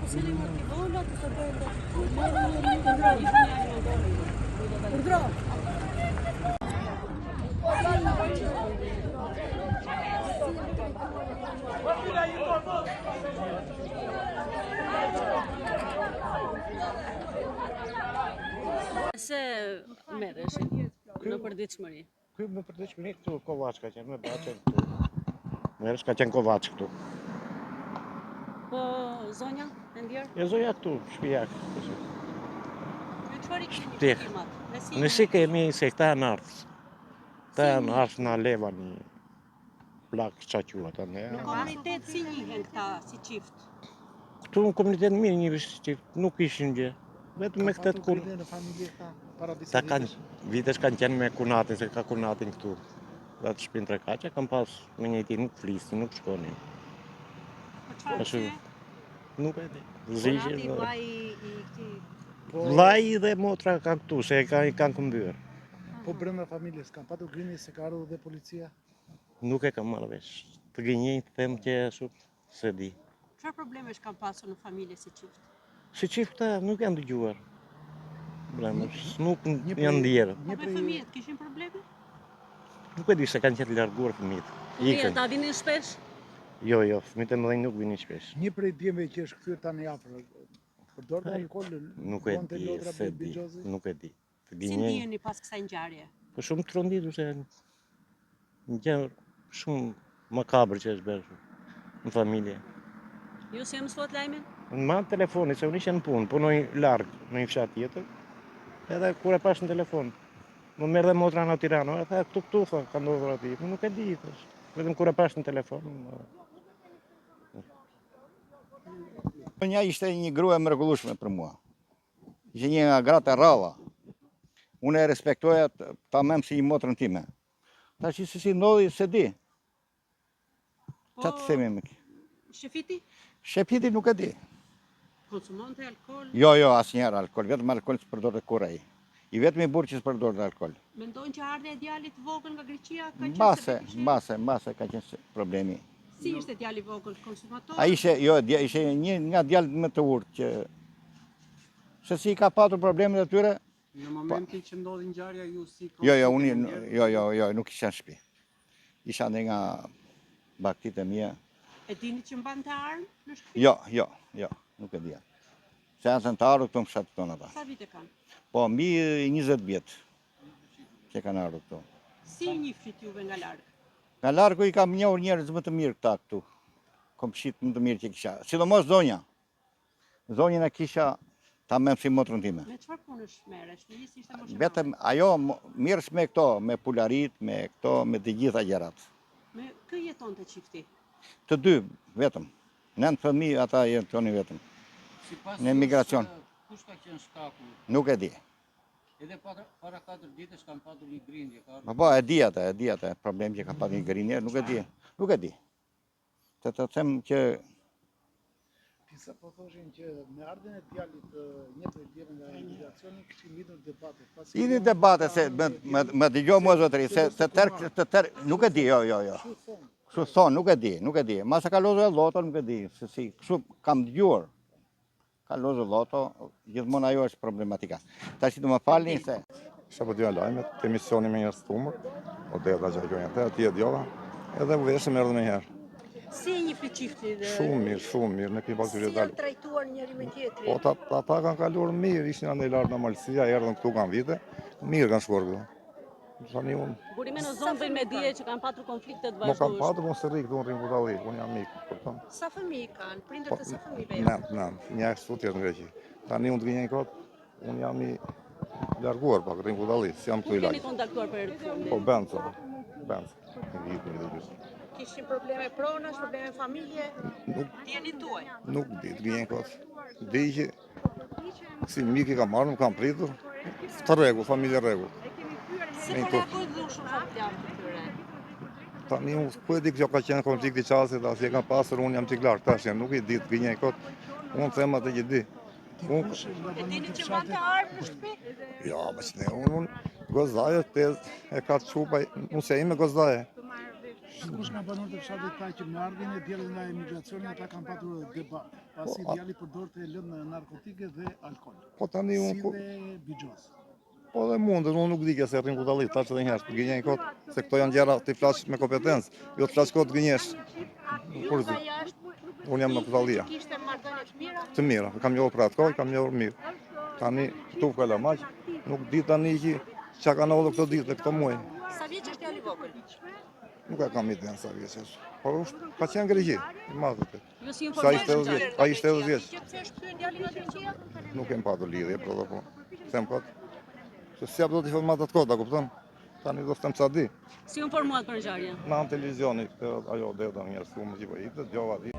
Se merresh në përditshmëri? Ky me përditshmëri këtu Kovaç ka qenë, me baçën këtu. Merresh ka qenë Kovaç këtu. Po zonja e ndjer? E zonja këtu, shtëpia. Ju çfarë keni Tek. klimat? Nësi kemi se këta janë ardhës. Këta janë ardhës në leva një plak që quat. Në komunitet si njihen këta si çift? Këtu në komunitet mirë një që nuk ishin gjë. Vetëm me këtë kur... Ta kanë, vitesh kanë qenë me kunatin, se ka kunatin këtu. Dhe të shpinë tre kaqa, kam pas me njëti nuk flisin, nuk shkonin. Po çfarë pse? Nuk e di. Zishin. Vllai i këtij. Vllai dhe motra kanë këtu, se kanë këmbyer. Po brenda familjes kanë patur gënje se ka ardhur dhe policia? Nuk e kam marrë vesh. Të gënjej të them që se di. Çfarë problemesh kanë pasur në familje si çift? Si çifta nuk janë dëgjuar. Nuk janë ndjerë. Po me fëmijët kishin probleme? Nuk e di se kanë qenë larguar fëmijët. Fëmijët ta vinin shpesh? Jo, fëmijët e mëdhenj nuk vinin shpesh. Një prej djemve që është kthyer tani afër, përdor alkool? Nuk e di, se di. Nuk e di. Si ndiheni pas kësaj ngjarje? Po shumë tronditur se një gjë shumë makabër që është bërë në familje. Ju si e mësuat lajmin? Në manë telefoni, se unë ishe në punë, punoj largë në një fshat tjetër. Edhe kur e pash në telefon, më merr dhe motra në Tiranë, e tha këtu tha, ka ndodhur aty. Nuk e di, thash. Vetëm kur e pash në telefon. Nja ishte një grua e mrekullueshme për mua. Ishte një nga gratë e rralla. Unë e respektoja ta mem si një motrën time. Tash se si ndodhi se di. Çfarë të themi më? Shefiti? Shefiti nuk e di. Konsumonte alkool? Jo, asnjëherë alkool, vetëm alkool s'përdor kur ai. I vetmi burr që s'përdor alkool. Mendojnë që ardhja e djalit vogël nga Greqia ka qenë Mbase ka qenë problemi. Si ishte djali vogël, konsumator? Ai ishte një nga djalët më të urtë që se si ka patur problemet e tyre. Në momentin që ndodhi ngjarja ju si Jo, nuk isha në shtëpi. Isha ndër nga baktit e mia. E dini që mbante armë në shtëpi? Jo, nuk e dija. Se janë anëtarë këtu në fshatin tonë ata. Sa vite kanë? Po, mbi 20 vjet që kanë ardhur këtu. Si njihit juve nga larg? Nga largu i kam njohur njerëz më të mirë këta këtu. Komshit më të mirë që kisha. Sidomos zonja. Zonjën e kisha ta mem si motrën time. Me çfarë punësh merresh? Nisi ishte më shumë. Vetëm ajo mirës me këto, me pularit, me këto, me të gjitha gjërat. Me kë jetonte çifti? Të dy vetëm. 9 fëmijë ata jetonin vetëm. Në emigracion. Kush ka qenë shkaku? Nuk e di. Edhe para 4 ditësh kanë patur një grindje. Po, e di atë, problem që ka patur një grindje, nuk e di. Të them që... Pisa po thoshin që me ardhen e djalit një prej djemve nga emigracioni kishin lidhur debate. Idi debate, se më dëgjoj mua zotëri, se të tërë, nuk e di, jo. Kështu thonë, nuk e di. Masa ka lozur loto, nuk e di, se si, kështu kam dëgjuar. Ka lozur loto, gjithmonë ajo është problematika. Tash do më falni se... Isha po dyja lajmet, të emisioni me njerëz tumër, o dhe da gjajojnë atë, ati e djova, edhe u veshëm erdhe me njerë. Si një për qifti dhe... Shumë mirë, në këmi baktyri Si janë trajtuar njëri me tjetri? Po, ata kanë kaluar mirë, ishin anë i lartë në malësia, erdhen këtu kanë vite, mirë kanë shkuar këtu. Burime në zonë bëjnë me dje që kanë patur konfliktet vazhdueshme. Mo kanë patur, vazhdueshme. mo së rikë, unë rinë Budalli, unë jam mikë. Sa fëmijë kanë? Prindërt e sa fëmijëve janë? Nënt, një kështu tjetë në Greqi. Tani unë të gjenjën këtë, unë jam i larguar pak, rinë Budalli, si jam këtu i lagë. Keni kontaktuar për herë të fundit? Po, Benzo, një vitë, një dhe gjysë. Kishin probleme pronash, probleme familje? Djeni tuaj? Nuk di, të gjenjën këtë. Di që, si miki ka marrë, më kam pritur, të regu, familje regu. Se po reagojnë dhe u shumë familjarë të tyre? Tani unë ku e di kjo ka qenë konflikti qasit, as e ka pasur, unë jam t'i lartë, tash nuk i di të gjenjën këtë, unë them atë që di. E dini që mbante armë në shtëpi? Ja, unë gozdaje, e ka të qupaj, unë se ime gozdaje. Sigurisht nga banorët e fshatit tha që me ardhjen e djalit nga emigracioni ata kanë patur debat, pasi djali përdorte lëndë narkotike dhe alkool. Po tani Si unë dhe bigjoz. po dhe mundën, unë nuk di se rrin ku dallit, tash edhe një herë, gënjej kot, se këto janë gjëra ti flas me kompetencë, jo të flas kot gënjesh. Kur zi. Unë jam në Kutallia. Kishte marrëdhënie të mira. Të mira, kam njohur për atë kohë, kam njohur mirë. Tani tu kalamaj, nuk di tani që çka kanë ndodhur këto ditë, këto muaj. Sa vjeç është djali i vogël? Nuk e kam idenë sa vjeç është. Por është ka qenë greqi, i madh atë. Jo si Sa ishte 80 vjeç, ai ishte 80 vjeç. Pse është kthyer djali nga Greqia? Nuk kem patur lidhje për ato po. Them kot. Se si apo do të informata të kota, kupton? Tani do të them sa di. Si u informuat për ngjarjen? Në televizioni, ajo deta njerëz shumë që po i dëgjova di.